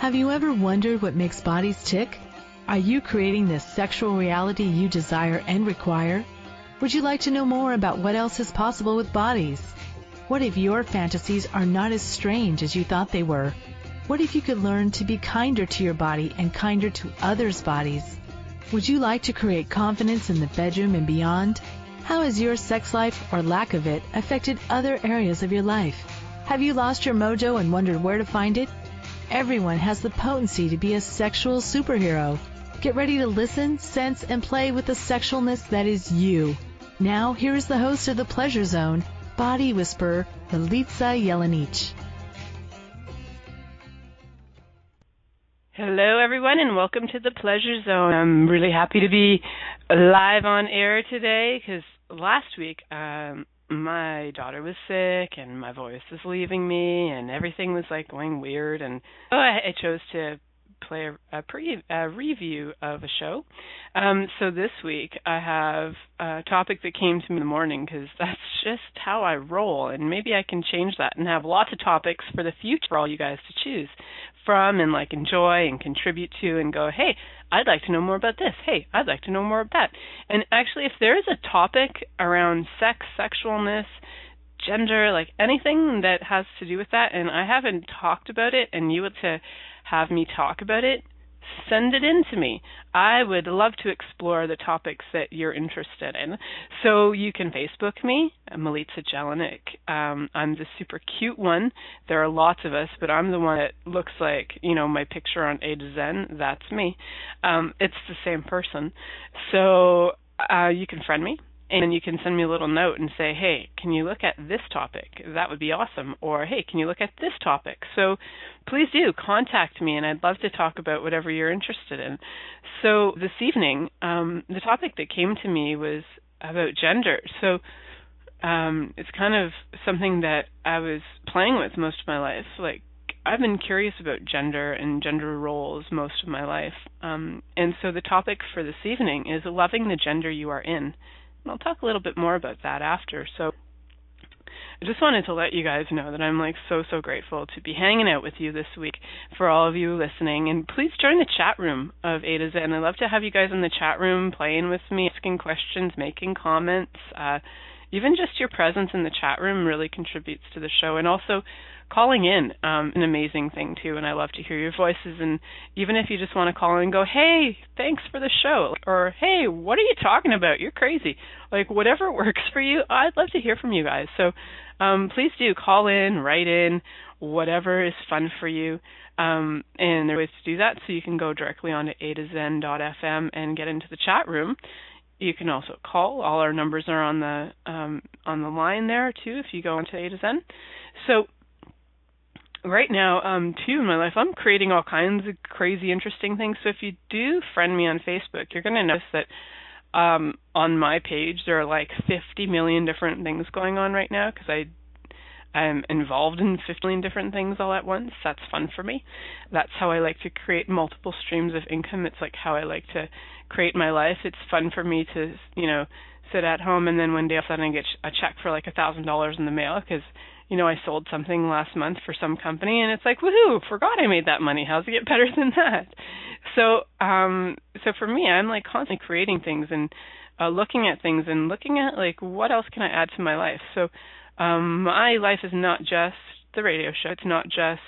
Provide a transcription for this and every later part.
Have you ever wondered what makes bodies tick? Are you creating the sexual reality you desire and require? Would you like to know more about what else is possible with bodies? What if your fantasies are not as strange as you thought they were? What if you could learn to be kinder to your body and kinder to others' bodies? Would you like to create confidence in the bedroom and beyond? How has your sex life or lack of it affected other areas of your life? Have you lost your mojo and wondered where to find it? Everyone has the potency to be a sexual superhero. Get ready to listen, sense, and play with the sexualness that is you. Now, here is the host of The Pleasure Zone, Body Whisperer, Milica Jelenic. Hello, everyone, and welcome to The Pleasure Zone. I'm really happy to be live on air today because last week my daughter was sick and my voice was leaving me and everything was like going weird, and I chose to play a review of a show. So this week I have a topic that came to me in the morning because that's just how I roll, and maybe I can change that and have lots of topics for the future for all you guys to choose from and like enjoy and contribute to and go, hey, I'd like to know more about this. Hey, I'd like to know more about that. And actually, if there is a topic around sex, sexualness, gender, like anything that has to do with that, and I haven't talked about it and you want to have me talk about it, send it in to me. I would love to explore the topics that you're interested in. So you can Facebook me, Milica Jelenic. I'm the super cute one. There are lots of us, but I'm the one that looks like, my picture on A to Zen. That's me. It's the same person. So you can friend me. And you can send me a little note and say, hey, can you look at this topic? That would be awesome. Or, hey, can you look at this topic? So please do contact me, and I'd love to talk about whatever you're interested in. So this evening, the topic that came to me was about gender. So it's kind of something that I was playing with most of my life. Like, I've been curious about gender and gender roles most of my life. And so the topic for this evening is loving the gender you are in. And I'll talk a little bit more about that after. So I just wanted to let you guys know that I'm so grateful to be hanging out with you this week for all of you listening. And please join the chat room of A to Z. And I'd love to have you guys in the chat room playing with me, asking questions, making comments. Even just your presence in the chat room really contributes to the show. And also calling in, an amazing thing too, and I love to hear your voices. And even if you just want to call in and go, hey, thanks for the show, or hey, what are you talking about? You're crazy. Like, whatever works for you, I'd love to hear from you guys. So please do call in, write in, whatever is fun for you. And there are ways to do that, so you can go directly onto a2zen.fm and get into the chat room. You can also call. All our numbers are on the line there too if you go into A to Zen. So right now, too, in my life, I'm creating all kinds of crazy, interesting things. So if you do friend me on Facebook, you're going to notice that on my page there are like 50 million different things going on right now because I'm involved in 50 million different things all at once. That's fun for me. That's how I like to create multiple streams of income. It's like how I like to create my life. It's fun for me to, sit at home and then one day all of a sudden I get a check for like $1,000 in the mail because I sold something last month for some company, and it's like, woohoo, forgot I made that money. How's it get better than that? So for me, I'm like constantly creating things and looking at things and looking at like what else can I add to my life. So my life is not just the radio show. It's not just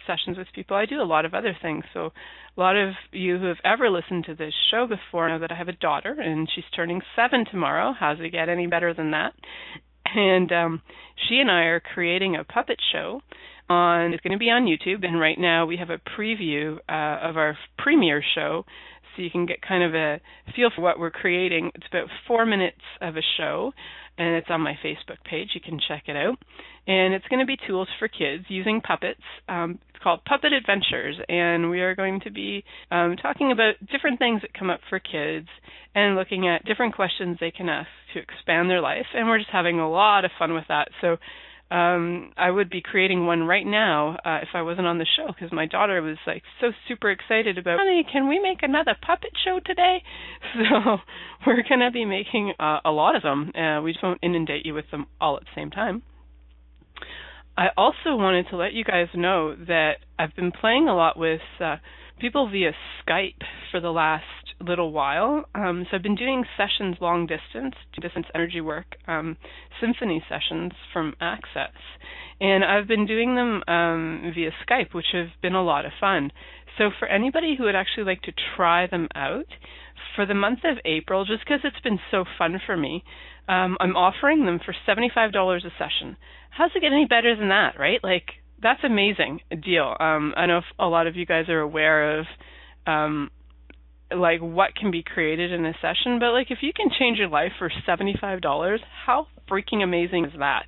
sessions with people. I do a lot of other things. So a lot of you who have ever listened to this show before know that I have a daughter, and she's turning 7 tomorrow. How's it get any better than that? And she and I are creating a puppet show. It's going to be on YouTube, and right now we have a preview of our premiere show, so you can get kind of a feel for what we're creating. It's about 4 minutes of a show, and it's on my Facebook page. You can check it out. And it's going to be tools for kids using puppets. It's called Puppet Adventures, and we are going to be talking about different things that come up for kids and looking at different questions they can ask to expand their life. And we're just having a lot of fun with that. So I would be creating one right now if I wasn't on the show, because my daughter was like so super excited about, honey, can we make another puppet show today? So we're going to be making a lot of them. We just won't inundate you with them all at the same time. I also wanted to let you guys know that I've been playing a lot with people via Skype for the last little while. So I've been doing sessions long distance energy work, symphony sessions from Access. And I've been doing them via Skype, which have been a lot of fun. So for anybody who would actually like to try them out, for the month of April, just because it's been so fun for me, I'm offering them for $75 a session. How's it get any better than that, right? Like, that's amazing deal. I know if a lot of you guys are aware of like what can be created in a session, but like if you can change your life for $75, how freaking amazing is that?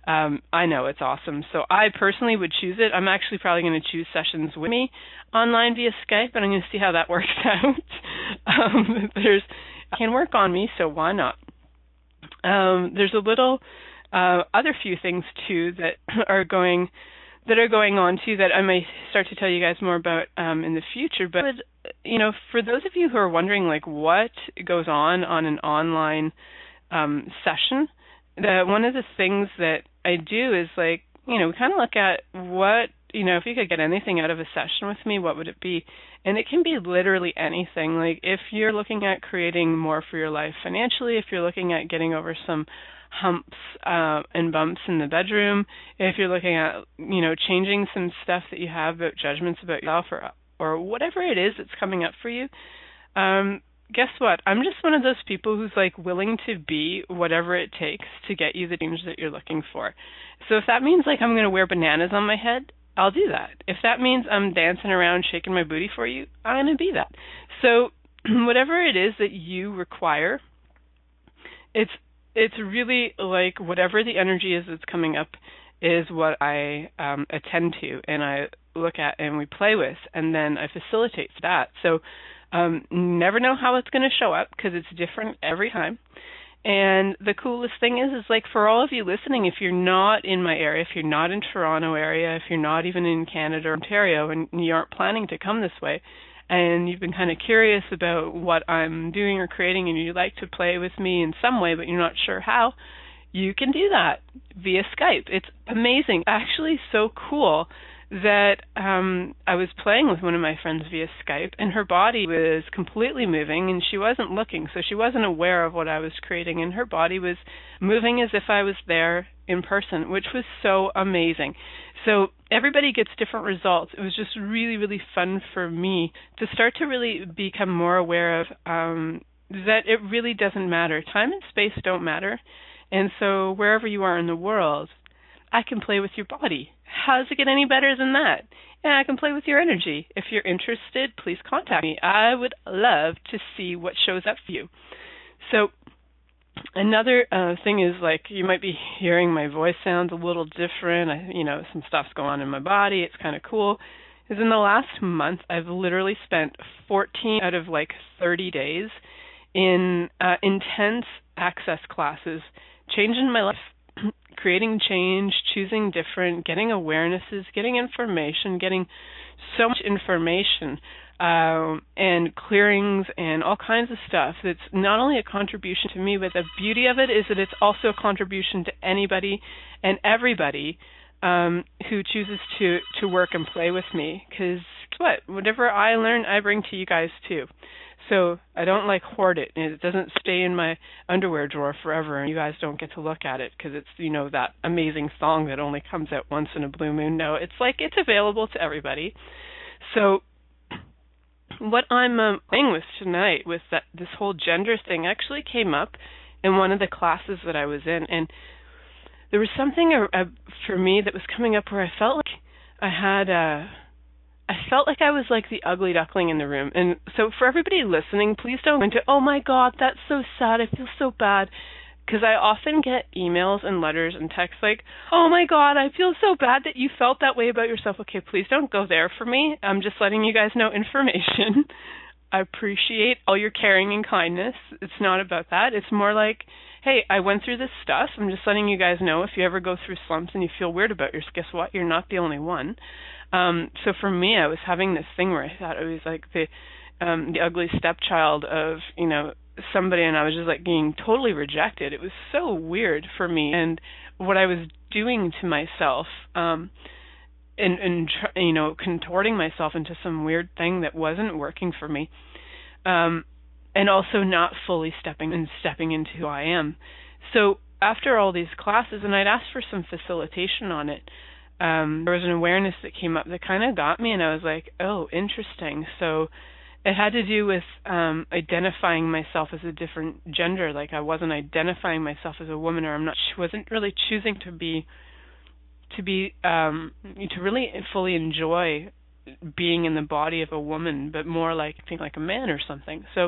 I know it's awesome. So I personally would choose it. I'm actually probably going to choose sessions with me online via Skype, and I'm going to see how that works out. It can work on me, so why not? There's a little other few things too that are going on too that I may start to tell you guys more about in the future. But for those of you who are wondering like what goes on an online session, one of the things that I do is like we kind of look at what if you could get anything out of a session with me, what would it be? And it can be literally anything. Like if you're looking at creating more for your life financially, if you're looking at getting over some humps and bumps in the bedroom, if you're looking at changing some stuff that you have about judgments about yourself or whatever it is that's coming up for you, guess what? I'm just one of those people who's like willing to be whatever it takes to get you the change that you're looking for. So if that means like I'm going to wear bananas on my head, I'll do that. If that means I'm dancing around shaking my booty for you, I'm going to be that. So whatever it is that you require, it's really like whatever the energy is that's coming up is what I attend to and I look at and we play with, and then I facilitate that. So never know how it's going to show up because it's different every time. And the coolest thing is like for all of you listening, if you're not in my area, if you're not in Toronto area, if you're not even in Canada or Ontario and you aren't planning to come this way, and you've been kind of curious about what I'm doing or creating and you'd like to play with me in some way but you're not sure how, you can do that via Skype. It's amazing. Actually so cool that I was playing with one of my friends via Skype and her body was completely moving and she wasn't looking, so she wasn't aware of what I was creating, and her body was moving as if I was there in person, which was so amazing. So everybody gets different results. It was just really, really fun for me to start to really become more aware of that it really doesn't matter. Time and space don't matter. And so wherever you are in the world, I can play with your body. How does it get any better than that? And I can play with your energy. If you're interested, please contact me. I would love to see what shows up for you. So another thing is like you might be hearing my voice sounds a little different. Some stuff's going on in my body. It's kind of cool. Is in the last month, I've literally spent 14 out of like 30 days in intense access classes, changing my life, creating change, choosing different, getting awarenesses, getting information, getting so much information and clearings and all kinds of stuff that's not only a contribution to me, but the beauty of it is that it's also a contribution to anybody and everybody who chooses to work and play with me. Because whatever I learn, I bring to you guys too. So I don't like hoard it, and it doesn't stay in my underwear drawer forever, and you guys don't get to look at it because it's, that amazing song that only comes out once in a blue moon. No, it's like it's available to everybody. So what I'm playing with tonight with this whole gender thing actually came up in one of the classes that I was in, and there was something for me that was coming up where I felt like I felt like I was like the ugly duckling in the room. And so for everybody listening, please don't go into, oh my God, that's so sad, I feel so bad. Because I often get emails and letters and texts like, oh my God, I feel so bad that you felt that way about yourself. Okay, please don't go there for me. I'm just letting you guys know information. I appreciate all your caring and kindness. It's not about that. It's more like, hey, I went through this stuff. I'm just letting you guys know if you ever go through slumps and you feel weird about yourself, guess what? You're not the only one. So for me, I was having this thing where I thought it was like the ugly stepchild of, somebody, and I was just like being totally rejected. It was so weird for me. And what I was doing to myself, and contorting myself into some weird thing that wasn't working for me, and also not fully stepping into who I am. So after all these classes, and I'd asked for some facilitation on it, there was an awareness that came up that kind of got me, and I was like, oh, interesting. So it had to do with identifying myself as a different gender. Like I wasn't identifying myself as a woman, or wasn't really choosing to really fully enjoy being in the body of a woman, but more like being like a man or something. So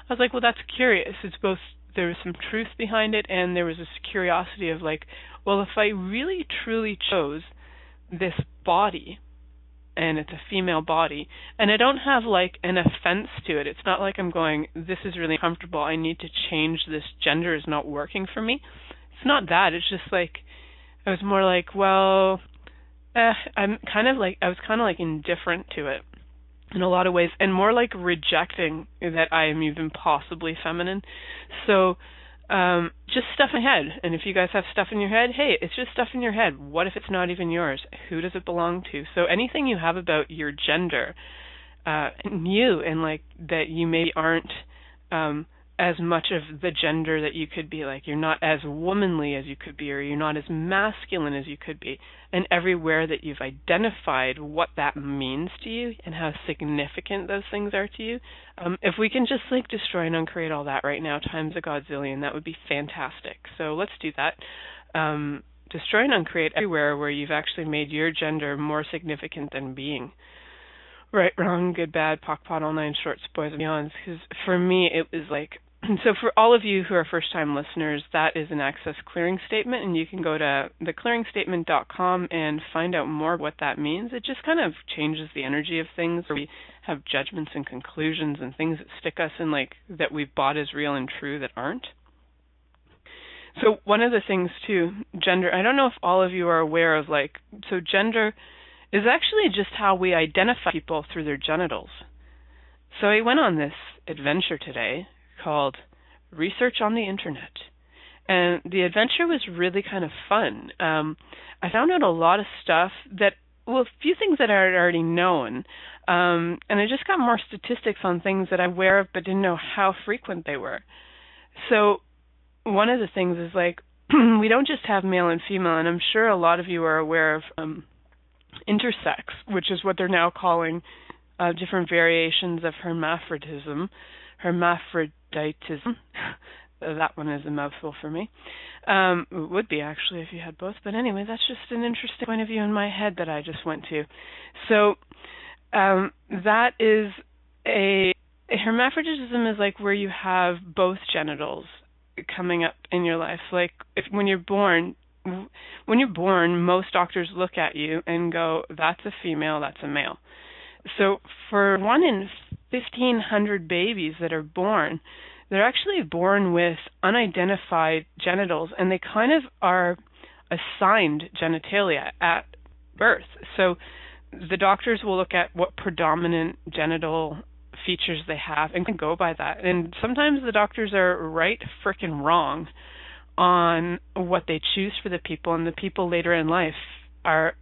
I was like, well, that's curious. It's both, there was some truth behind it, and there was this curiosity of like, well, if I really truly chose this body, and it's a female body, and I don't have like an offense to it. It's not like I'm going, this is really uncomfortable, I need to change, this gender is not working for me. It's not that. It's just like, I was more like, well, I was kind of like indifferent to it in a lot of ways, and more like rejecting that I am even possibly feminine. So just stuff in my head. And if you guys have stuff in your head, hey, it's just stuff in your head. What if it's not even yours? Who does it belong to? So anything you have about your gender, and you, and like that you maybe aren't as much of the gender that you could be, like you're not as womanly as you could be, or you're not as masculine as you could be, and everywhere that you've identified what that means to you and how significant those things are to you, if we can just like destroy and uncreate all that right now times a godzillion, that would be fantastic. So let's do that. Destroy and uncreate everywhere where you've actually made your gender more significant than being. Right, wrong, good, bad, pock, pot, all nine shorts, boys and beyonds. Because for me, it was like, so for all of you who are first-time listeners, that is an access clearing statement, and you can go to theclearingstatement.com and find out more what that means. It just kind of changes the energy of things, where we have judgments and conclusions and things that stick us in, like, that we've bought as real and true that aren't. So one of the things, too, gender, I don't know if all of you are aware of, like, so gender is actually just how we identify people through their genitals. So I went on this adventure today called Research on the Internet. And the adventure was really kind of fun. I found out a lot of stuff that, well, a few things that I had already known. And I just got more statistics on things that I'm aware of but didn't know how frequent they were. So one of the things is like, we don't just have male and female, and I'm sure a lot of you are aware of intersex, which is what they're now calling different variations of hermaphroditism. That one is a mouthful for me. It would be actually if you had both, but anyway, that's just an interesting point of view in my head that I just went to. So that is a hermaphroditism is like where you have both genitals coming up in your life. Like when you're born, most doctors look at you and go, that's a female, that's a male. So for 1 in 1,500 babies that are born, they're actually born with unidentified genitals, and they kind of are assigned genitalia at birth. So the doctors will look at what predominant genital features they have and can go by that. And sometimes the doctors are right frickin' wrong on what they choose for the people, and the people later in life are,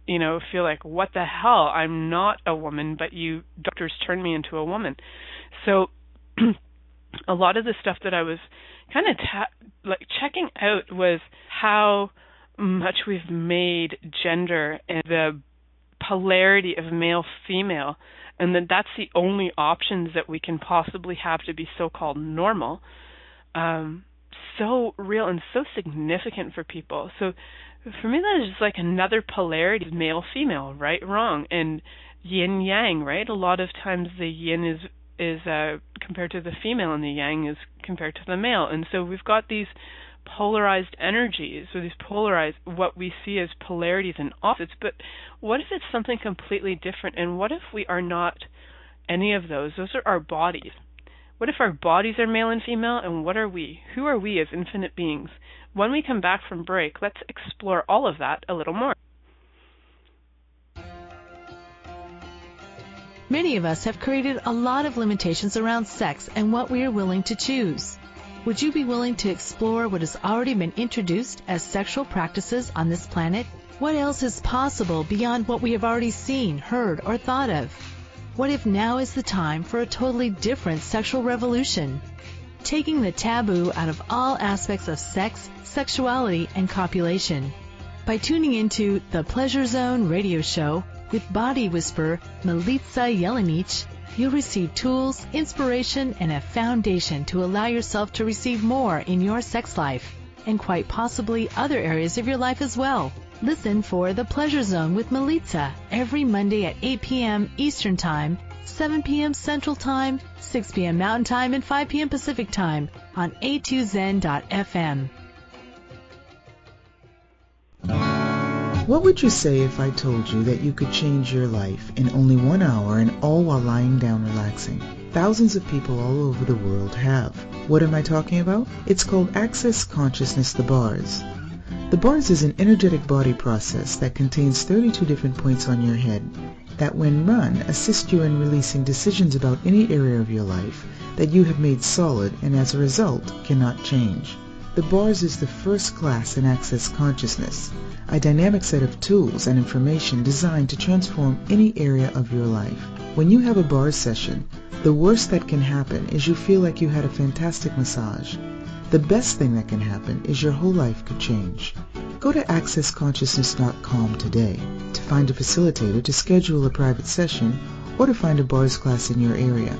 feel like, what the hell, I'm not a woman, but you doctors turned me into a woman. So a lot of the stuff that I was kind of checking out was how much we've made gender and the polarity of male-female, and that's the only options that we can possibly have to be so-called normal, so real and so significant for people. So for me, that is just like another polarity of male-female, right, wrong, and yin-yang, right? A lot of times the yin is compared to the female, and the yang is compared to the male. And so we've got these polarized energies, or these polarized, what we see as polarities and opposites. But what if it's something completely different? And what if we are not any of those? Those are our bodies. What if our bodies are male and female, and what are we? Who are we as infinite beings? When we come back from break, let's explore all of that a little more. Many of us have created a lot of limitations around sex and what we are willing to choose. Would you be willing to explore what has already been introduced as sexual practices on this planet? What else is possible beyond what we have already seen, heard, or thought of? What if now is the time for a totally different sexual revolution? Taking the taboo out of all aspects of sex, sexuality, and copulation. By tuning into the Pleasure Zone radio show with body whisperer Milica Jelenic, you'll receive tools, inspiration, and a foundation to allow yourself to receive more in your sex life, and quite possibly other areas of your life as well. Listen for The Pleasure Zone with Milica every Monday at 8 p.m. Eastern Time, 7 p.m. Central Time, 6 p.m. Mountain Time, and 5 p.m. Pacific Time on a2zen.fm. What would you say if I told you that you could change your life in only 1 hour and all while lying down relaxing? Thousands of people all over the world have. What am I talking about? It's called Access Consciousness, the bars. The bars is an energetic body process that contains 32 different points on your head that, when run, assist you in releasing decisions about any area of your life that you have made solid and as a result cannot change. The bars is the first class in Access Consciousness, a dynamic set of tools and information designed to transform any area of your life. When you have a bars session, the worst that can happen is you feel like you had a fantastic massage. The best thing that can happen is your whole life could change. Go to accessconsciousness.com today to find a facilitator to schedule a private session or to find a bars class in your area.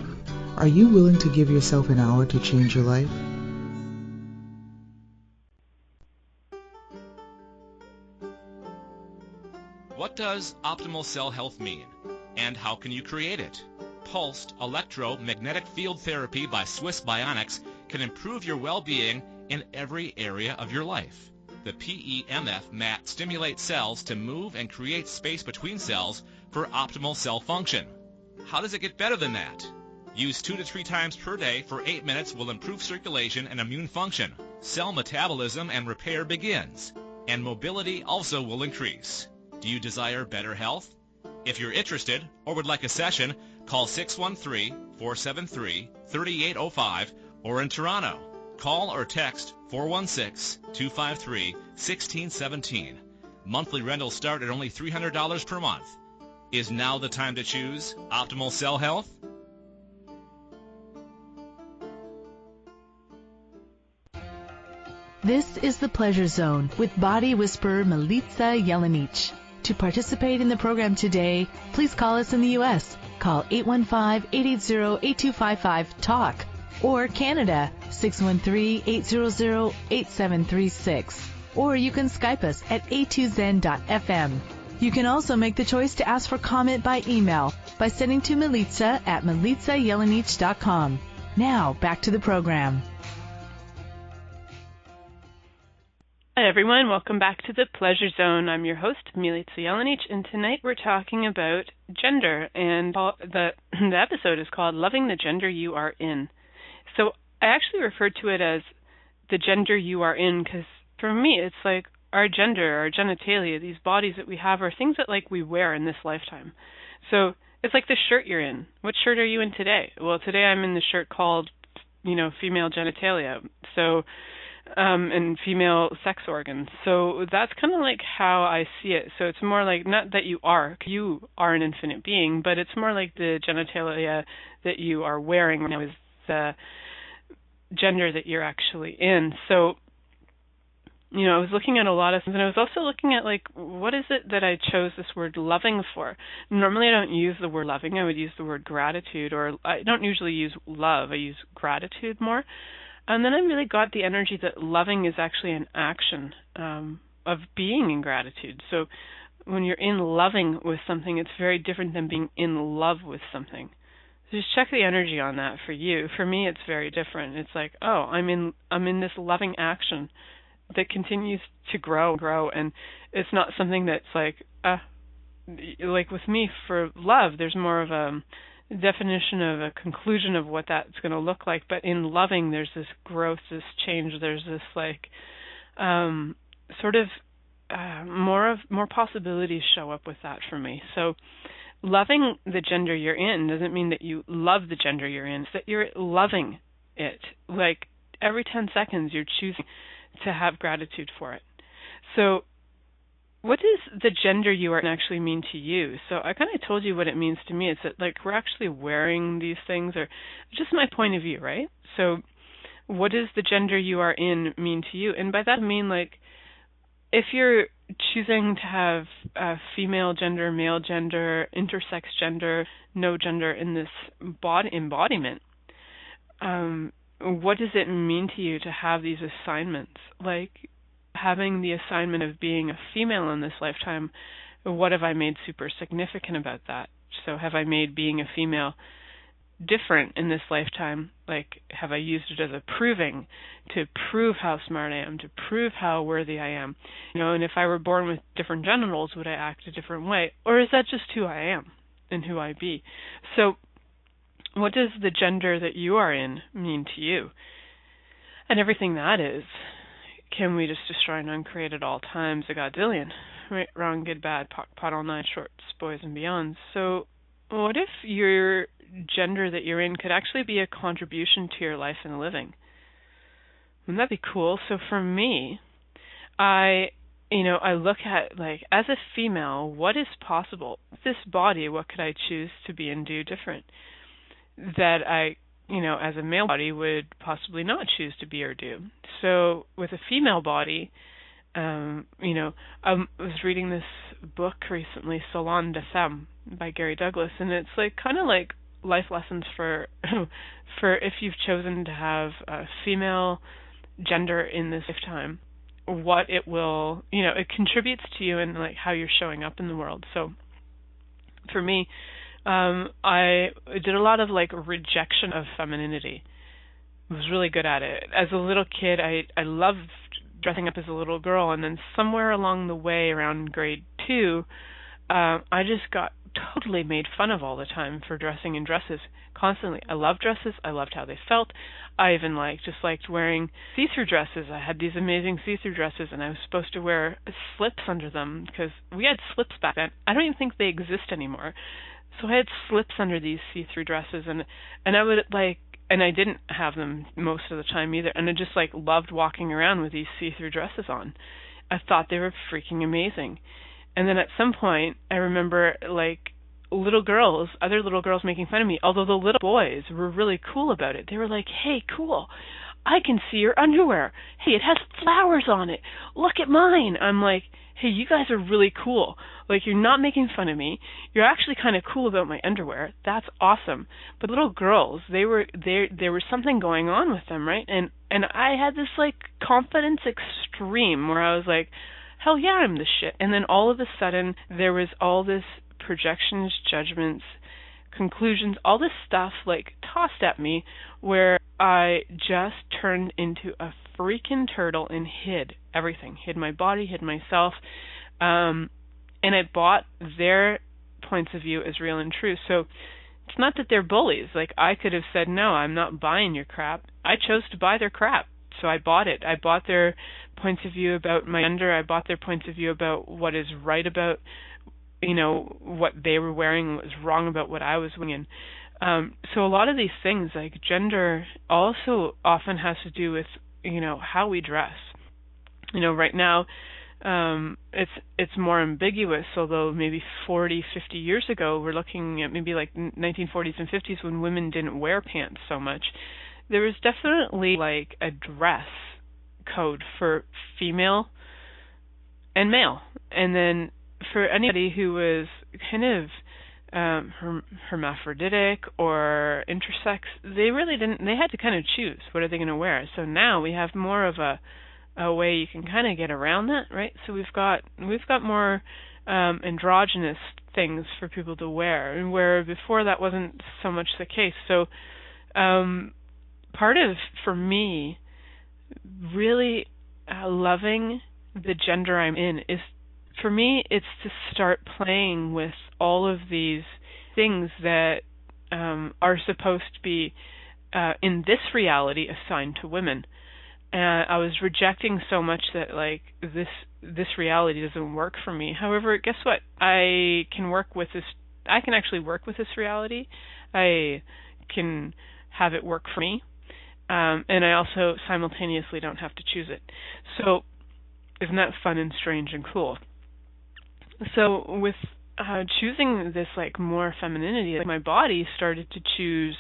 Are you willing to give yourself an hour to change your life? What does optimal cell health mean, and how can you create it? Pulsed electromagnetic field therapy by Swiss Bionics can improve your well-being in every area of your life. The PEMF mat stimulates cells to move and create space between cells for optimal cell function. How does it get better than that? Use 2 to 3 times per day for 8 minutes will improve circulation and immune function. Cell metabolism and repair begins, and mobility also will increase. Do you desire better health? If you're interested or would like a session, call 613-473-3805 or in Toronto. Call or text 416-253-1617. Monthly rentals start at only $300 per month. Is now the time to choose optimal cell health? This is The Pleasure Zone with body whisperer Milica Jelenic. To participate in the program today, please call us in the U.S. Call 815-880-8255-TALK or Canada 613-800-8736. Or you can Skype us at a2zen.fm. You can also make the choice to ask for comment by email by sending to Milica at milicajelenic.com. Now, back to the program. Hi everyone, welcome back to the Pleasure Zone. I'm your host, Milica Jelenic, and tonight we're talking about gender, and the episode is called Loving the Gender You Are In. So I actually referred to it as the gender you are in because for me it's like our gender, our genitalia, these bodies that we have are things that like we wear in this lifetime. So it's like the shirt you're in. What shirt are you in today? Well, today I'm in the shirt called, female genitalia. So and female sex organs. So that's kind of like how I see it. So it's more like not that you are an infinite being, but it's more like the genitalia that you are wearing now is the gender that you're actually in. So, I was looking at a lot of things, and I was also looking at like, what is it that I chose this word loving for? Normally I don't use the word loving. I would use the word gratitude, or I don't usually use love. I use gratitude more. And then I really got the energy that loving is actually an action of being in gratitude. So when you're in loving with something, it's very different than being in love with something. So just check the energy on that for you. For me, it's very different. It's like, oh, I'm in this loving action that continues to grow, and it's not something that's like with me for love, there's more of a definition of a conclusion of what that's going to look like, but in loving there's this growth, this change, there's this like more possibilities show up with that for me. So loving the gender you're in doesn't mean that you love the gender you're in, it's that you're loving it. Like every 10 seconds you're choosing to have gratitude for it. So what does the gender you are actually mean to you? So I kind of told you what it means to me. It's that like we're actually wearing these things, or just my point of view, right? So what does the gender you are in mean to you? And by that I mean like if you're choosing to have female gender, male gender, intersex gender, no gender in this body embodiment, what does it mean to you to have these assignments? Like having the assignment of being a female in this lifetime, what have I made super significant about that? So have I made being a female different in this lifetime? Like, have I used it as a proving to prove how smart I am, to prove how worthy I am? And if I were born with different genitals, would I act a different way? Or is that just who I am and who I be? So what does the gender that you are in mean to you? And everything that is, can we just destroy and uncreate at all times a godzillion? Right, wrong, good, bad, pot all night, shorts, boys and beyonds. So what if your gender that you're in could actually be a contribution to your life and living? Wouldn't that be cool? So for me, I look at, like, as a female, what is possible? This body, what could I choose to be and do different that I, as a male body would possibly not choose to be or do? So with a female body, I was reading this book recently, Salon de Femme by Gary Douglas, and it's like kind of like life lessons for if you've chosen to have a female gender in this lifetime, what it will, it contributes to you and like how you're showing up in the world. So for me, I did a lot of like rejection of femininity. I was really good at it. As a little kid, I loved dressing up as a little girl, and then somewhere along the way, around grade 2, I just got totally made fun of all the time for dressing in dresses constantly. I loved dresses. I loved how they felt. I even liked wearing see-through dresses. I had these amazing see-through dresses, and I was supposed to wear slips under them because we had slips back then. I don't even think they exist anymore. So I had slips under these see-through dresses, and I would and I didn't have them most of the time either. And I just loved walking around with these see-through dresses on. I thought they were freaking amazing. And then at some point, I remember other little girls making fun of me, although the little boys were really cool about it. They were like, "Hey, cool, I can see your underwear. Hey, it has flowers on it. Look at mine." I'm like, "Hey, you guys are really cool. Like, you're not making fun of me. You're actually kind of cool about my underwear. That's awesome." But little girls, there was something going on with them, right? And I had this confidence extreme where I was like, "Hell yeah, I'm the shit." And then all of a sudden there was all this projections, judgments, conclusions, all this stuff tossed at me where I just turned into a freaking turtle and hid everything. Hid my body, hid myself. And I bought their points of view as real and true. So it's not that they're bullies. I could have said, "No, I'm not buying your crap." I chose to buy their crap. So I bought it. I bought their points of view about my gender. I bought their points of view about what is right about, what they were wearing and what was wrong about what I was wearing. So a lot of these things, gender, also often has to do with, how we dress. Right now, it's more ambiguous, although maybe 40, 50 years ago, we're looking at maybe 1940s and 50s when women didn't wear pants so much. There was definitely a dress code for female and male. And then for anybody who was kind of hermaphroditic or intersex, they had to kind of choose what are they going to wear. So now we have more of a way you can kind of get around that, right? So we've got more androgynous things for people to wear, and where before that wasn't so much the case. So part of, for me, really loving the gender I'm in is, for me, it's to start playing with all of these things that are supposed to be, in this reality, assigned to women. And I was rejecting so much that this reality doesn't work for me. However, guess what? I can work with this. I can actually work with this reality. I can have it work for me. And I also simultaneously don't have to choose it. So isn't that fun and strange and cool? So with choosing this like more femininity, like my body started to choose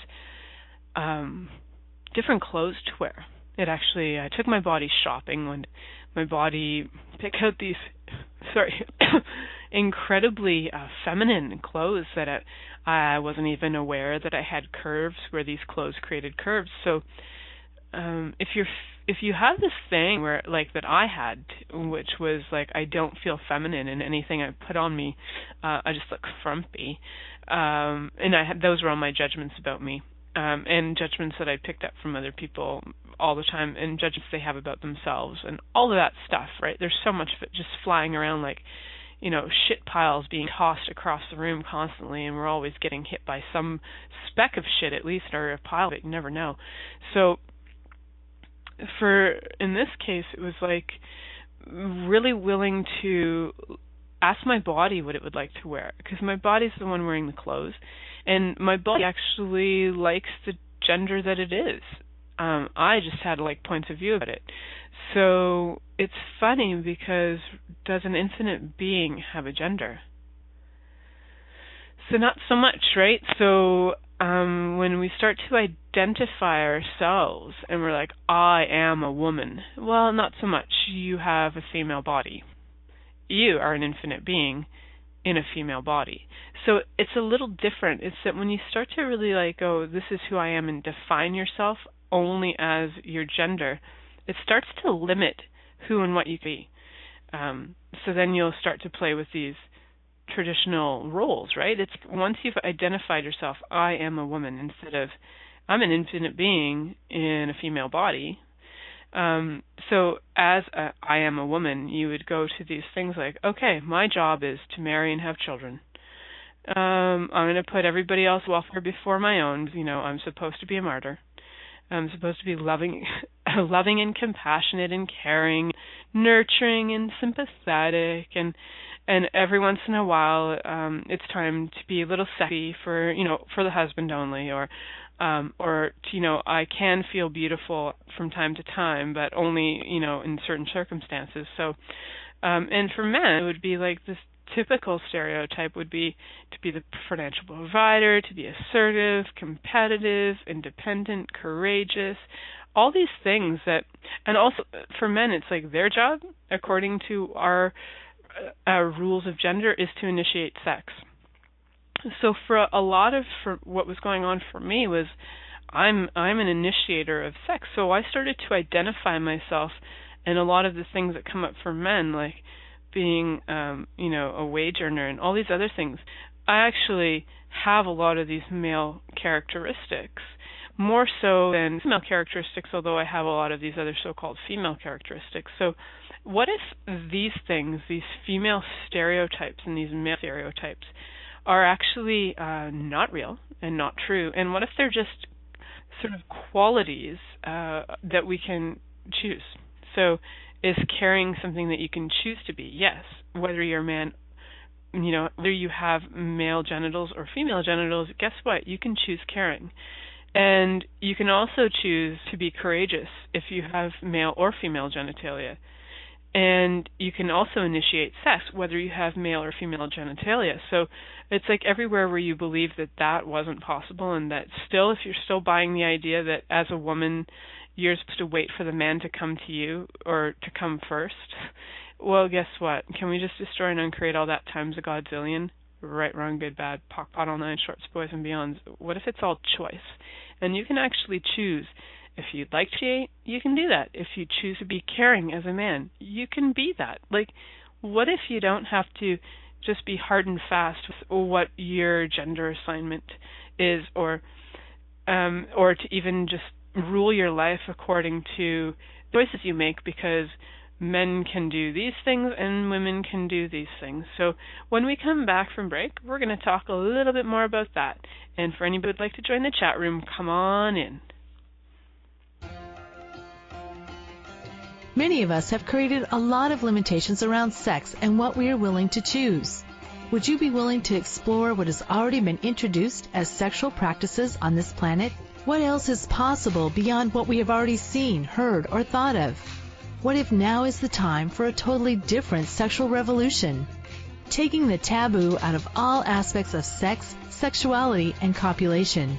different clothes to wear. I took my body shopping when my body picked out these incredibly feminine clothes that I wasn't even aware that I had curves, where these clothes created curves. So if you have this thing where like that I had, which was like I don't feel feminine in anything I put on me, I just look frumpy, and those were all my judgments about me, and judgments that I picked up from other people all the time, and judgments they have about themselves, and all of that stuff, right? There's so much of it just flying around like, shit piles being tossed across the room constantly, and we're always getting hit by some speck of shit at least, or a pile of it, you never know. So in this case, it was like really willing to ask my body what it would like to wear, because my body's the one wearing the clothes, and my body actually likes the gender that it is. I just had like points of view about it. So it's funny, because does an infinite being have a gender? So not so much, right? So when we start to identify ourselves and we're like, I am a woman, well, not so much. You have a female body. You are an infinite being in a female body. So it's a little different. It's that when you start to really like, oh, this is who I am, and define yourself only as your gender, it starts to limit who and what you can be. So then you'll start to play with these traditional roles, right? It's once you've identified yourself, I am a woman, instead of I'm an infinite being in a female body. So as I am a woman, you would go to these things like, okay, my job is to marry and have children. I'm going to put everybody else's welfare before my own. I'm supposed to be a martyr. I'm supposed to be loving and compassionate and caring, nurturing and sympathetic, and every once in a while, it's time to be a little sexy for the husband only, or I can feel beautiful from time to time, but only in certain circumstances. So, and for men, it would be like this typical stereotype would be to be the financial provider, to be assertive, competitive, independent, courageous, all these things that, and also for men, it's like their job, according to our rules of gender, is to initiate sex. So for what was going on for me was I'm an initiator of sex. So I started to identify myself in a lot of the things that come up for men, like being a wage earner and all these other things. I actually have a lot of these male characteristics, more so than female characteristics, although I have a lot of these other so-called female characteristics. So what if these things, these female stereotypes and these male stereotypes, are actually not real and not true? And what if they're just sort of qualities that we can choose? So is caring something that you can choose to be? Yes. Whether you're a man, whether you have male genitals or female genitals, guess what? You can choose caring. And you can also choose to be courageous if you have male or female genitalia. And you can also initiate sex, whether you have male or female genitalia. So it's like everywhere where you believe that wasn't possible, and that still, if you're still buying the idea that as a woman you're supposed to wait for the man to come to you or to come first, well, guess what? Can we just destroy and uncreate all that times a godzillion? Right, wrong, good, bad, pock, pot, all nine, shorts, boys, and beyonds. What if it's all choice? And you can actually choose. If you'd like to create, you can do that. If you choose to be caring as a man, you can be that. Like, what if you don't have to just be hard and fast with what your gender assignment is, or to even just rule your life according to choices you make, because men can do these things and women can do these things. So when we come back from break, we're going to talk a little bit more about that. And for anybody who'd like to join the chat room, come on in. Many of us have created a lot of limitations around sex and what we are willing to choose. Would you be willing to explore what has already been introduced as sexual practices on this planet What else is possible beyond what we have already seen, heard, or thought of? What if now is the time for a totally different sexual revolution? Taking the taboo out of all aspects of sex, sexuality, and copulation.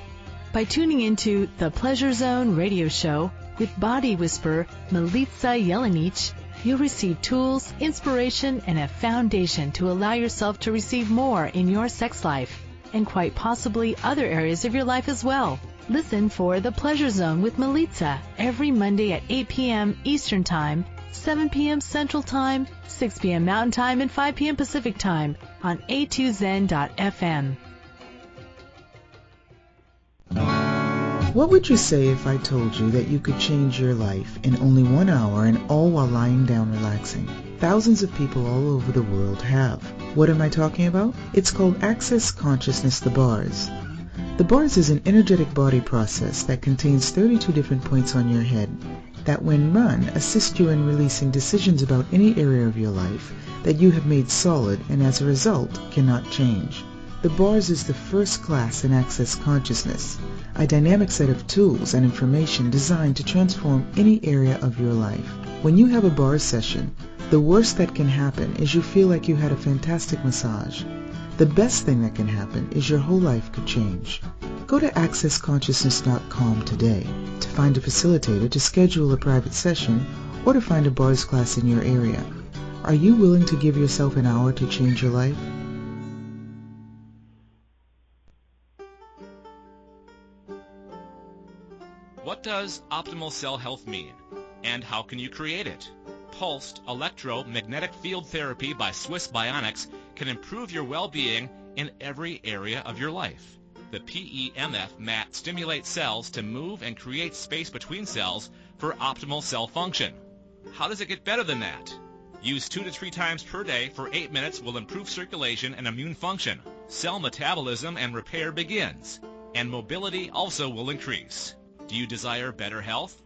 By tuning into the Pleasure Zone radio show with body whisperer Milica Jelenic, you'll receive tools, inspiration, and a foundation to allow yourself to receive more in your sex life, and quite possibly other areas of your life as well. Listen for The Pleasure Zone with Milica every Monday at 8 p.m. Eastern Time, 7 p.m. Central Time, 6 p.m. Mountain Time, and 5 p.m. Pacific Time on a2zen.fm. What would you say if I told you that you could change your life in only 1 hour and all while lying down relaxing? Thousands of people all over the world have. What am I talking about? It's called Access Consciousness, the bars. The bars is an energetic body process that contains 32 different points on your head that when run assist you in releasing decisions about any area of your life that you have made solid and as a result cannot change. The bars is the first class in Access Consciousness, a dynamic set of tools and information designed to transform any area of your life. When you have a bar session, the worst that can happen is you feel like you had a fantastic massage. The best thing that can happen is your whole life could change. Go to accessconsciousness.com today to find a facilitator to schedule a private session or to find a bars class in your area. Are you willing to give yourself an hour to change your life? What does optimal cell health mean, and how can you create it? Pulsed electromagnetic field therapy by Swiss Bionics can improve your well-being in every area of your life. The PEMF mat stimulates cells to move and create space between cells for optimal cell function. How does it get better than that? Use 2 to 3 times per day for 8 minutes will improve circulation and immune function. Cell metabolism and repair begins, and mobility also will increase. Do you desire better health?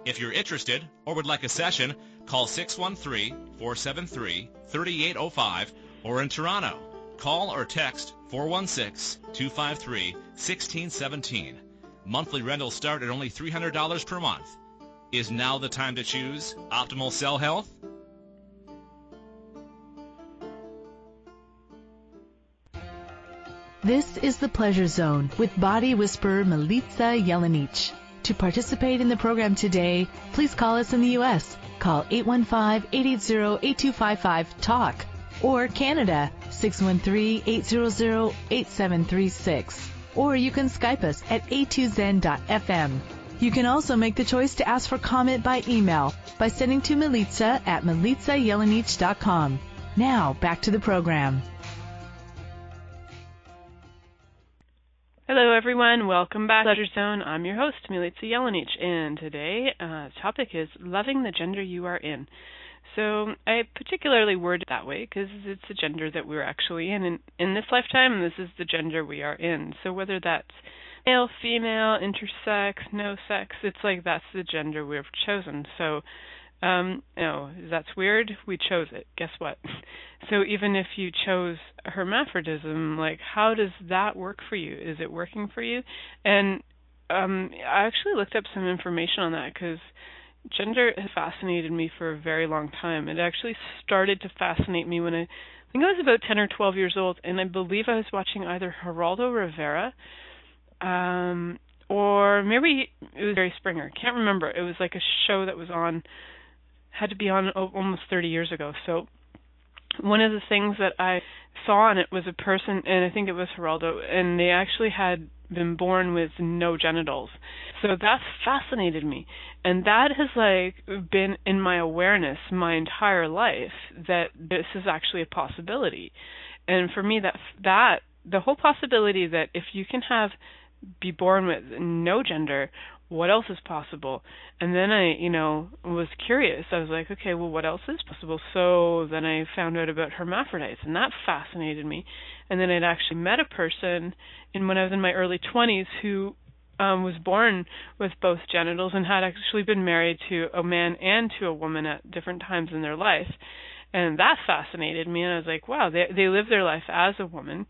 If you're interested or would like a session, call 613-473-3805 or in Toronto. Call or text 416-253-1617. Monthly rentals start at only $300 per month. Is now the time to choose optimal cell health? This is the Pleasure Zone with body whisperer Milica Jelenic. To participate in the program today, please call us in the U.S. Call 815-880-8255-TALK or Canada 613-800-8736. Or you can Skype us at a2zen.fm. You can also make the choice to ask for comment by email by sending to Milica at milicajelenic.com. Now, back to the program. Hello, everyone. Welcome back to Pleasure Zone. I'm your host, Milica Jelenic, and today the topic is loving the gender you are in. So I particularly word it that way because it's the gender that we're actually in this lifetime, and this is the gender we are in. So whether that's male, female, intersex, no sex, it's like that's the gender we've chosen. So, that's weird. We chose it. Guess what? So even if you chose hermaphrodism, like, how does that work for you? Is it working for you? And I actually looked up some information on that because gender has fascinated me for a very long time. It actually started to fascinate me when I think I was about 10 or 12 years old, and I believe I was watching either Geraldo Rivera or maybe it was Jerry Springer. Can't remember. It was like a show that was on, had to be on almost 30 years ago. So one of the things that I saw on it was a person, and I think it was Geraldo, and they actually had been born with no genitals. So that fascinated me. And that has been in my awareness my entire life, that this is actually a possibility. And for me, that the whole possibility that if you can be born with no gender, what else is possible? And then I, was curious. I was like, okay, well, what else is possible? So then I found out about hermaphrodites, and that fascinated me. And then I'd actually met a person when I was in my early 20s who was born with both genitals and had actually been married to a man and to a woman at different times in their life. And that fascinated me, and I was like, wow, they live their life as a woman,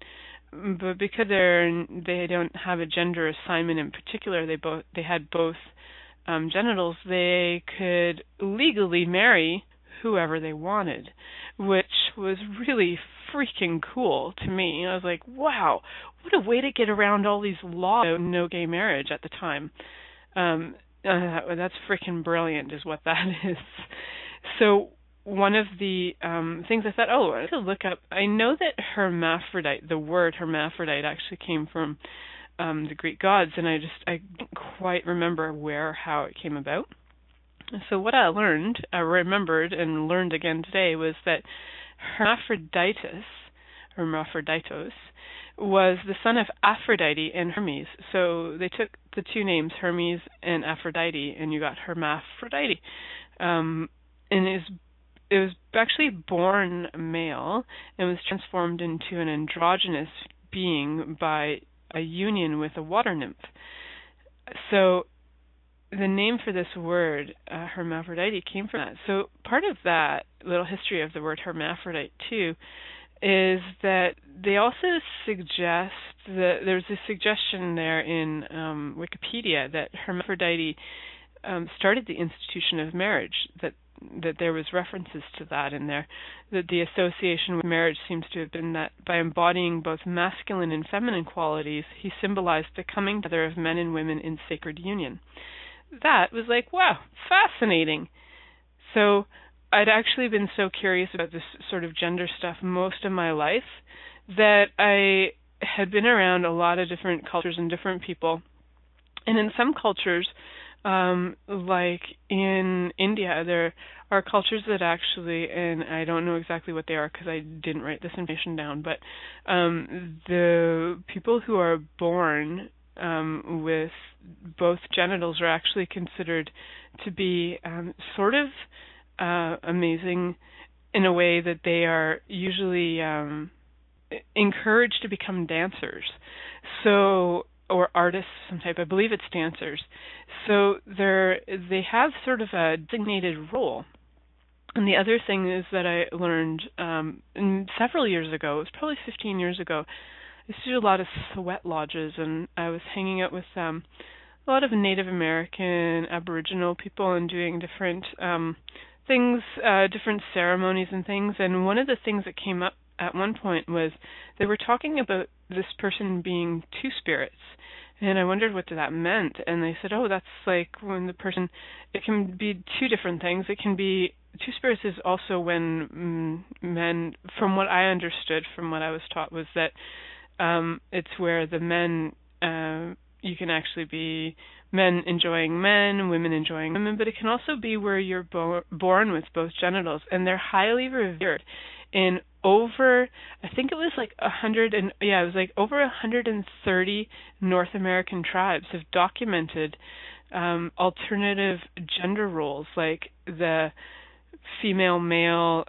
but because they don't have a gender assignment in particular, they had both genitals, they could legally marry whoever they wanted, which was really freaking cool to me. I was like, wow, what a way to get around all these laws. No gay marriage at the time. That's freaking brilliant is what that is. So one of the things I thought, I have to look up. I know that hermaphrodite, the word hermaphrodite, actually came from the Greek gods, and I didn't quite remember how it came about. So what I remembered and learned again today was that Hermaphroditos, was the son of Aphrodite and Hermes. So they took the two names, Hermes and Aphrodite, and you got Hermaphrodite. And it was actually born male and was transformed into an androgynous being by a union with a water nymph. So the name for this word, hermaphrodite, came from that. So part of that little history of the word hermaphrodite, too, is that they also suggest that there's a suggestion there in Wikipedia that Hermaphrodite started the institution of marriage, that there was references to that in there, that the association with marriage seems to have been that by embodying both masculine and feminine qualities, he symbolized the coming together of men and women in sacred union. That was like, wow, fascinating. So I'd actually been so curious about this sort of gender stuff most of my life that I had been around a lot of different cultures and different people. And in some cultures, like in India, there are cultures that actually, and I don't know exactly what they are because I didn't write this information down, but the people who are born with both genitals are actually considered to be sort of amazing in a way that they are usually encouraged to become dancers, or artists of some type. I believe it's dancers. So they have sort of a designated role. And the other thing is that I learned several years ago, it was probably 15 years ago, I used to do a lot of sweat lodges, and I was hanging out with a lot of Native American, Aboriginal people and doing different things, different ceremonies and things. And one of the things that came up at one point was they were talking about this person being two spirits. And I wondered what that meant. And they said, that's like when the person, it can be two different things. It can be, two spirits is also when men, from what I understood, from what I was taught, was that it's where the men, you can actually be men enjoying men, women enjoying women, but it can also be where you're born with both genitals, and they're highly revered in over, I think it was like over 130 North American tribes have documented alternative gender roles, like the female, male,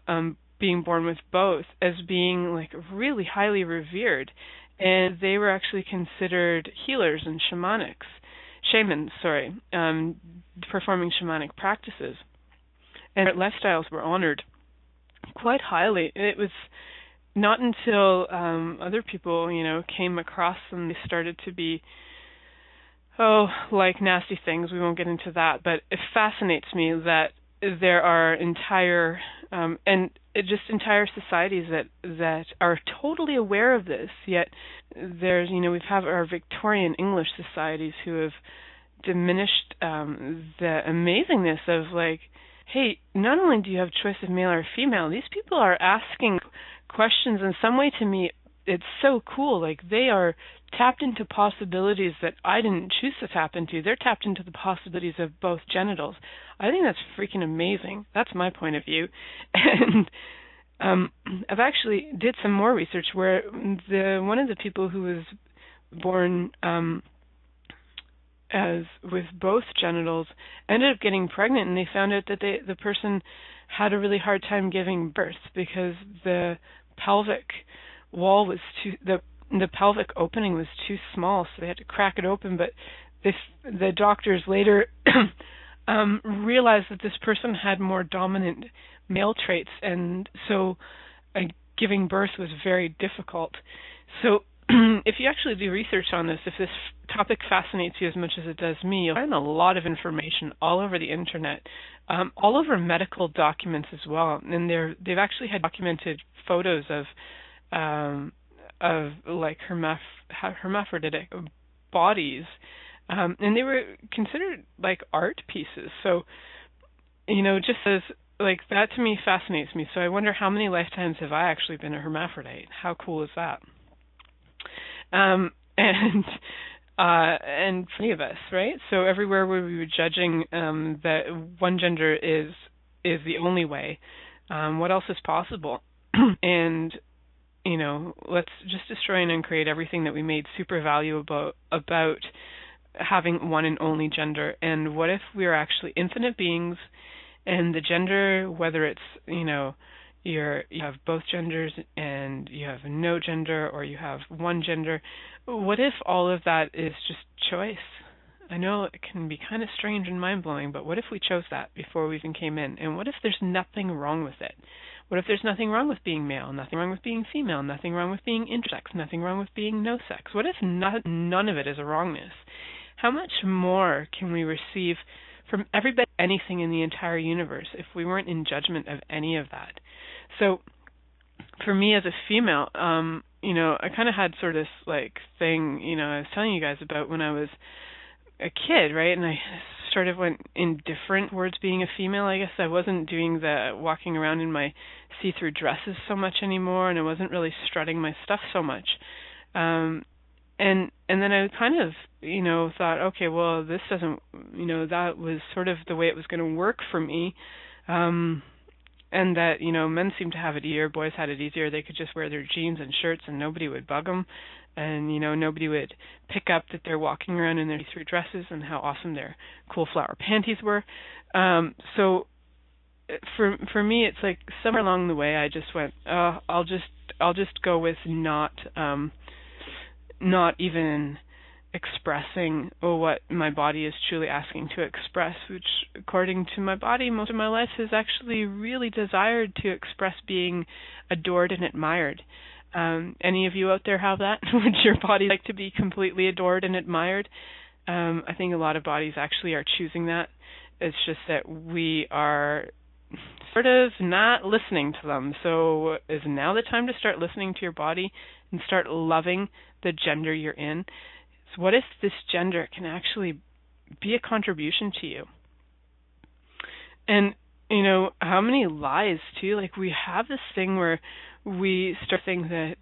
being born with both, as being like really highly revered. And they were actually considered healers and shamans, performing shamanic practices. And their lifestyles were honored quite highly. It was not until other people, came across them, they started to be, like nasty things. We won't get into that, but it fascinates me that there are entire societies that are totally aware of this, yet there's, we have our Victorian English societies who have diminished the amazingness of, like, hey, not only do you have choice of male or female, these people are asking questions in some way. To me, it's so cool. Like, they are tapped into possibilities that I didn't choose to tap into. They're tapped into the possibilities of both genitals. I think that's freaking amazing. That's my point of view. And I've actually did some more research where one of the people who was born as with both genitals ended up getting pregnant, and they found out that the person had a really hard time giving birth because the pelvic wall was the pelvic opening was too small, so they had to crack it open. But the doctors later realized that this person had more dominant male traits, and so giving birth was very difficult. So if you actually do research on this, if this topic fascinates you as much as it does me, you'll find a lot of information all over the internet, all over medical documents as well. And they've actually had documented photos of like hermaphroditic bodies, and they were considered like art pieces. So, just as like that to me fascinates me. So I wonder how many lifetimes have I actually been a hermaphrodite? How cool is that? And for many of us, right? So everywhere where we were judging that one gender is the only way, what else is possible? And let's just destroy and uncreate everything that we made super valuable about having one and only gender. And what if we are actually infinite beings, and the gender, whether it's you have both genders and you have no gender, or you have one gender, what if all of that is just choice? I know it can be kind of strange and mind-blowing, but what if we chose that before we even came in? And what if there's nothing wrong with it? What if there's nothing wrong with being male, nothing wrong with being female, nothing wrong with being intersex, nothing wrong with being no sex? What if none of it is a wrongness? How much more can we receive from everybody, anything in the entire universe, if we weren't in judgment of any of that? So for me as a female, I kind of had sort of this like thing, I was telling you guys about when I was a kid, right? And I sort of went indifferent towards being a female. I guess I wasn't doing the walking around in my see-through dresses so much anymore, and I wasn't really strutting my stuff so much. And then I kind of, thought, okay, well, this doesn't, that was sort of the way it was going to work for me. And that, men seemed to have it easier, boys had it easier. They could just wear their jeans and shirts and nobody would bug them. And, nobody would pick up that they're walking around in their see-through dresses and how awesome their cool flower panties were. So for me, it's like somewhere along the way, I just went, I'll just go with not even expressing what my body is truly asking to express, which according to my body, most of my life has actually really desired to express being adored and admired. Any of you out there have that? Would your body like to be completely adored and admired? I think a lot of bodies actually are choosing that. It's just that we are sort of not listening to them. So is now the time to start listening to your body and start loving the gender you're in? So what if this gender can actually be a contribution to you? And, how many lies, too? Like, we have this thing where we start thinking that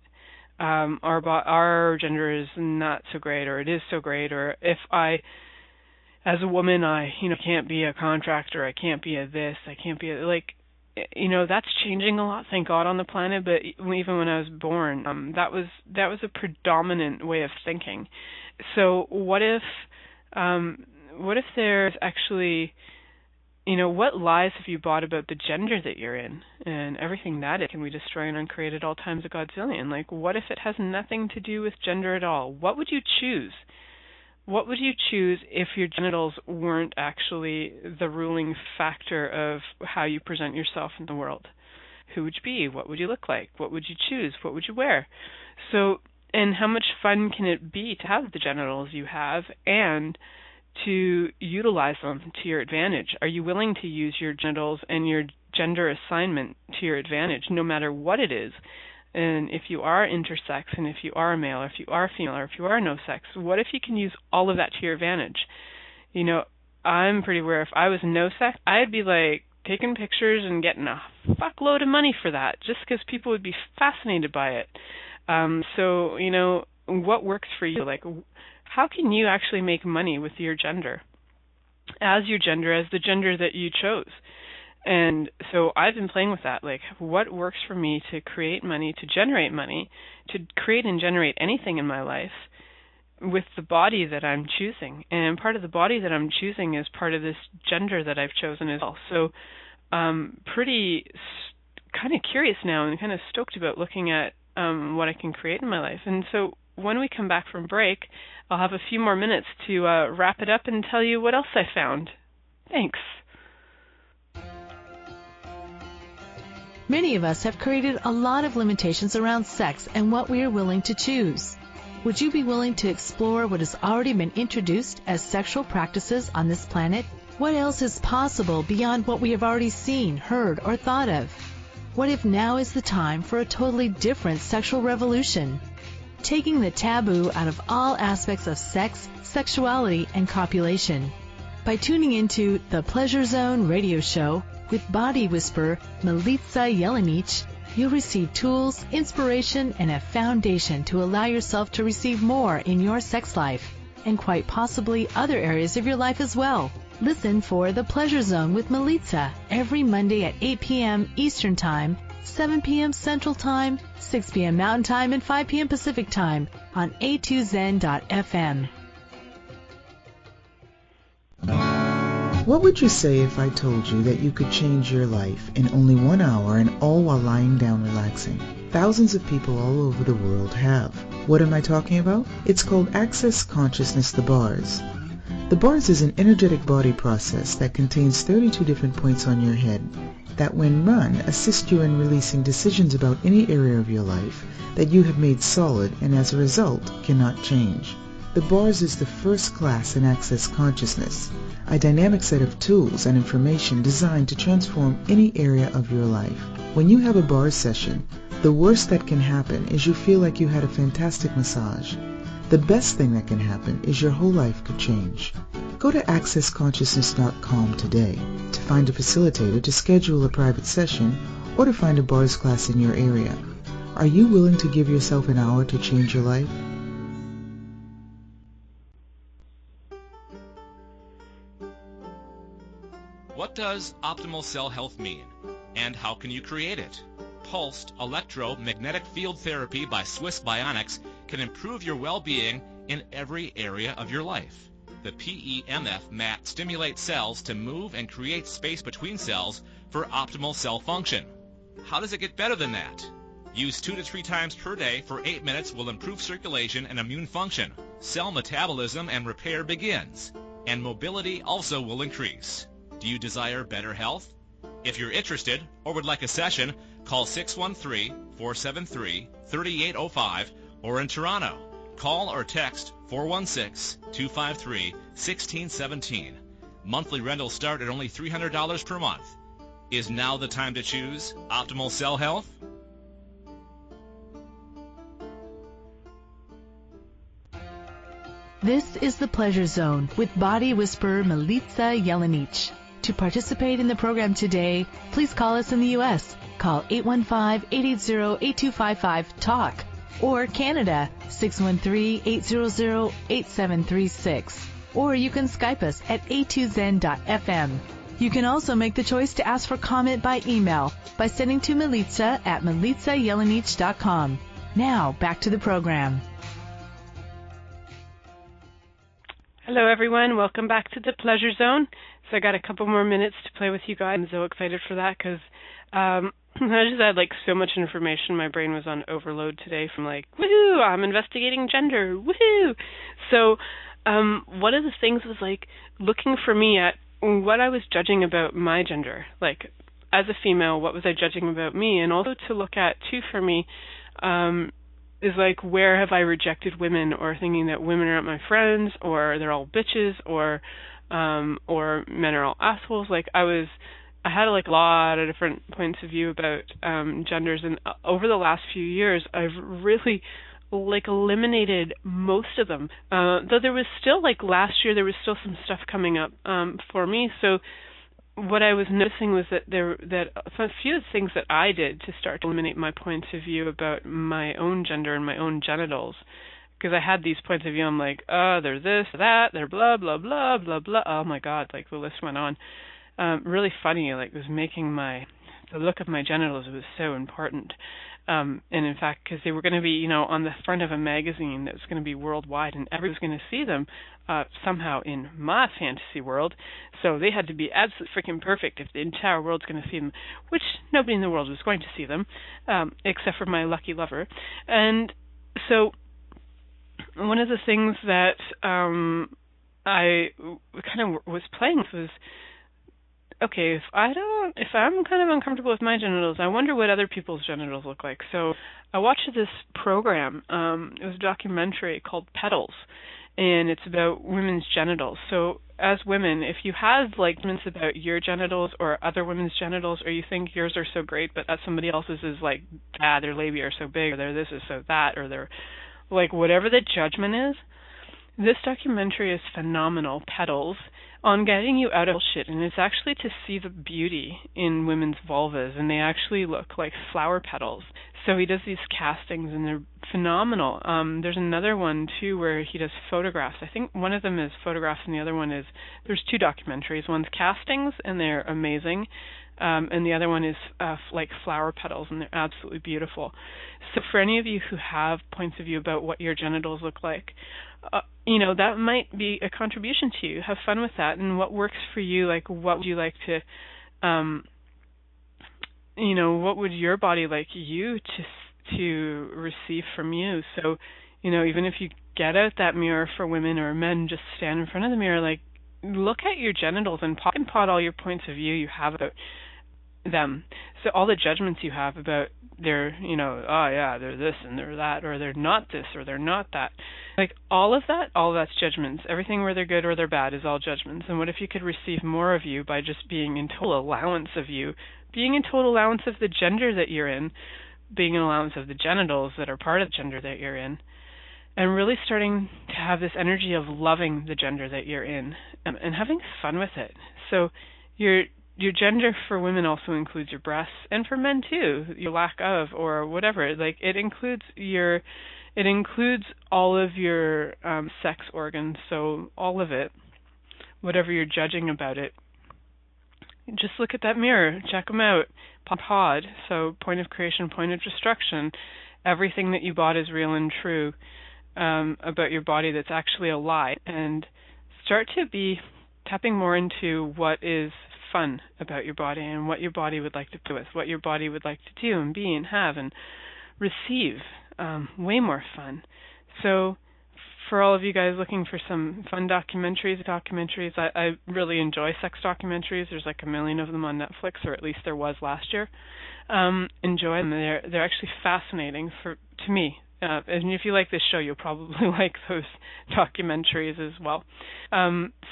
our gender is not so great, or it is so great, or if I, as a woman, I, can't be a contractor, I can't be a this, I can't be a, like, that's changing a lot, thank God, on the planet. But even when I was born, that was a predominant way of thinking. So what if there's actually, what lies have you bought about the gender that you're in and everything that it can we destroy and uncreate at all times a godzillion? Like, what if it has nothing to do with gender at all? What would you choose? What would you choose if your genitals weren't actually the ruling factor of how you present yourself in the world? Who would you be? What would you look like? What would you choose? What would you wear? So, and how much fun can it be to have the genitals you have and to utilize them to your advantage? Are you willing to use your genitals and your gender assignment to your advantage, no matter what it is? And if you are intersex, and if you are a male, or if you are female, or if you are no sex, what if you can use all of that to your advantage? I'm pretty aware if I was no sex, I'd be like taking pictures and getting a fuckload of money for that, just because people would be fascinated by it. So, what works for you? Like, how can you actually make money with your gender? As your gender, as the gender that you chose. And so I've been playing with that, like what works for me to create money, to generate money, to create and generate anything in my life with the body that I'm choosing. And part of the body that I'm choosing is part of this gender that I've chosen as well. So pretty kind of curious now and kind of stoked about looking at what I can create in my life. And so when we come back from break, I'll have a few more minutes to wrap it up and tell you what else I found. Thanks. Many of us have created a lot of limitations around sex and what we are willing to choose. Would you be willing to explore what has already been introduced as sexual practices on this planet? What else is possible beyond what we have already seen, heard, or thought of? What if now is the time for a totally different sexual revolution? Taking the taboo out of all aspects of sex, sexuality, and copulation. By tuning into the Pleasure Zone radio show with body whisperer Milica Jelenic, you'll receive tools, inspiration, and a foundation to allow yourself to receive more in your sex life, and quite possibly other areas of your life as well. Listen for The Pleasure Zone with Milica every Monday at 8 p.m. Eastern Time, 7 p.m. Central Time, 6 p.m. Mountain Time, and 5 p.m. Pacific Time on a2zen.fm. What would you say if I told you that you could change your life in only 1 hour and all while lying down relaxing? Thousands of people all over the world have. What am I talking about? It's called Access Consciousness, the bars. The bars is an energetic body process that contains 32 different points on your head that when run assist you in releasing decisions about any area of your life that you have made solid and as a result cannot change. The bars is the first class in Access Consciousness, a dynamic set of tools and information designed to transform any area of your life. When you have a bars session, the worst that can happen is you feel like you had a fantastic massage. The best thing that can happen is your whole life could change. Go to accessconsciousness.com today to find a facilitator to schedule a private session or to find a bars class in your area. Are you willing to give yourself an hour to change your life? What does optimal cell health mean, and how can you create it? Pulsed electromagnetic field therapy by Swiss Bionics can improve your well-being in every area of your life. The PEMF mat stimulates cells to move and create space between cells for optimal cell function. How does it get better than that? Use 2 to 3 times per day for 8 minutes will improve circulation and immune function. Cell metabolism and repair begins, and mobility also will increase. Do you desire better health? If you're interested or would like a session, call 613-473-3805 or in Toronto. Call or text 416-253-1617. Monthly rentals start at only $300 per month. Is now the time to choose optimal cell health? This is the Pleasure Zone with body whisperer Milica Jelenic. To participate in the program today, please call us in the U.S. Call 815-880-8255-TALK or Canada 613-800-8736. Or you can Skype us at a2zen.fm. You can also make the choice to ask for comment by email by sending to Milica at milicajelenic.com. Now, back to the program. Hello, everyone. Welcome back to the Pleasure Zone. So I got a couple more minutes to play with you guys. I'm so excited for that because I just had so much information. My brain was on overload today from woohoo, I'm investigating gender, woohoo. So one of the things was looking for me at what I was judging about my gender. As a female, what was I judging about me? And also to look at, too, for me, is where have I rejected women or thinking that women are not my friends or they're all bitches or men are all assholes. I had a lot of different points of view about genders, and over the last few years I've really eliminated most of them. Though there was still last year there was still some stuff coming up for me. So what I was noticing was that a few things that I did to start to eliminate my points of view about my own gender and my own genitals, because I had these points of view. I'm they're this, that, they're blah, blah, blah, blah, blah. Oh my God, the list went on. Really funny, it was making the look of my genitals was so important. And in fact, because they were going to be, on the front of a magazine that was going to be worldwide, and everyone was going to see them somehow in my fantasy world. So they had to be absolutely freaking perfect if the entire world's going to see them, which nobody in the world was going to see them, except for my lucky lover. And so one of the things that I kind of was playing with was okay, if I'm kind of uncomfortable with my genitals, I wonder what other people's genitals look like. So I watched this program. It was a documentary called Petals, and it's about women's genitals. So as women, if you have like comments about your genitals or other women's genitals, or you think yours are so great, but somebody else's is like, their labia are so big, or their this is so that, or they're like whatever the judgment is, this documentary is phenomenal, Petals, on getting you out of shit, and it's actually to see the beauty in women's vulvas, and they actually look like flower petals. So he does these castings, and they're phenomenal. There's another one, too, where he does photographs. I think one of them is photographs, and the other one is, there's two documentaries. One's castings, and they're amazing, and the other one is like flower petals, and they're absolutely beautiful. So for any of you who have points of view about what your genitals look like, that might be a contribution to you. Have fun with that, and what works for you. Like, what would you like to, what would your body like you to receive from you? So, even if you get out that mirror for women or men, just stand in front of the mirror, like, look at your genitals and pot all your points of view you have about them. So all the judgments you have about their, they're this and they're that, or they're not this or they're not that. Like all of that's judgments. Everything where they're good or they're bad is all judgments. And what if you could receive more of you by just being in total allowance of you, being in total allowance of the gender that you're in, being in allowance of the genitals that are part of the gender that you're in, and really starting to have this energy of loving the gender that you're in and having fun with it. So your gender for women also includes your breasts, and for men too, your lack of or whatever. Like it includes all of your sex organs, so all of it, whatever you're judging about it. Just look at that mirror, check them out. Pod, so point of creation, point of destruction. Everything that you bought is real and true about your body that's actually a lie, and start to be tapping more into what is fun about your body and what your body would like to do with, what your body would like to do and be and have and receive. Way more fun. So for all of you guys looking for some fun documentaries, I really enjoy sex documentaries. There's like 1 million of them on Netflix, or at least there was last year. Enjoy them. They're actually fascinating to me. And if you like this show, you'll probably like those documentaries as well.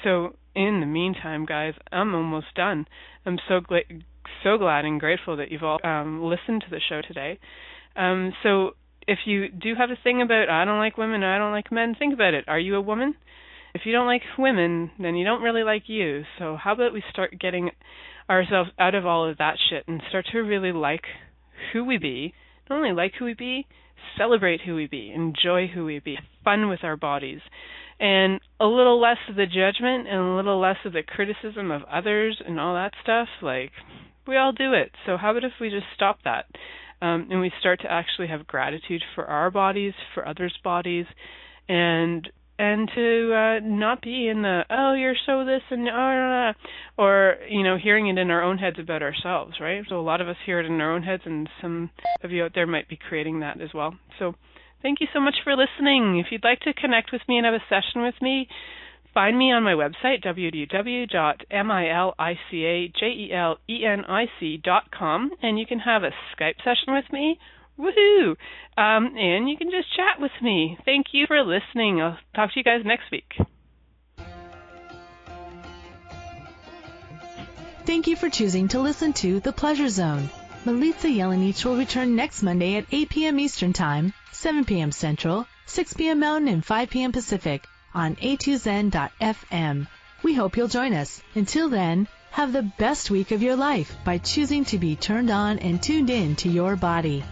So in the meantime, guys, I'm almost done. I'm so glad and grateful that you've all listened to the show today. So if you do have a thing about, I don't like women, I don't like men, think about it. Are you a woman? If you don't like women, then you don't really like you. So how about we start getting ourselves out of all of that shit and start to really like who we be. Not only like who we be, celebrate who we be, enjoy who we be, have fun with our bodies, and a little less of the judgment and a little less of the criticism of others and all that stuff. Like, we all do it. So how about if we just stop that and we start to actually have gratitude for our bodies, for others' bodies, and to not be in the, oh, you're so this and or, hearing it in our own heads about ourselves, right? So a lot of us hear it in our own heads, and some of you out there might be creating that as well. So thank you so much for listening. If you'd like to connect with me and have a session with me, find me on my website, www.milicajelenic.com, and you can have a Skype session with me. Woohoo! And you can just chat with me. Thank you for listening. I'll talk to you guys next week. Thank you for choosing to listen to The Pleasure Zone. Milica Jelenic will return next Monday at 8 p.m. Eastern Time, 7 p.m. Central, 6 p.m. Mountain, and 5 p.m. Pacific on a2zen.fm. We hope you'll join us. Until then, have the best week of your life by choosing to be turned on and tuned in to your body.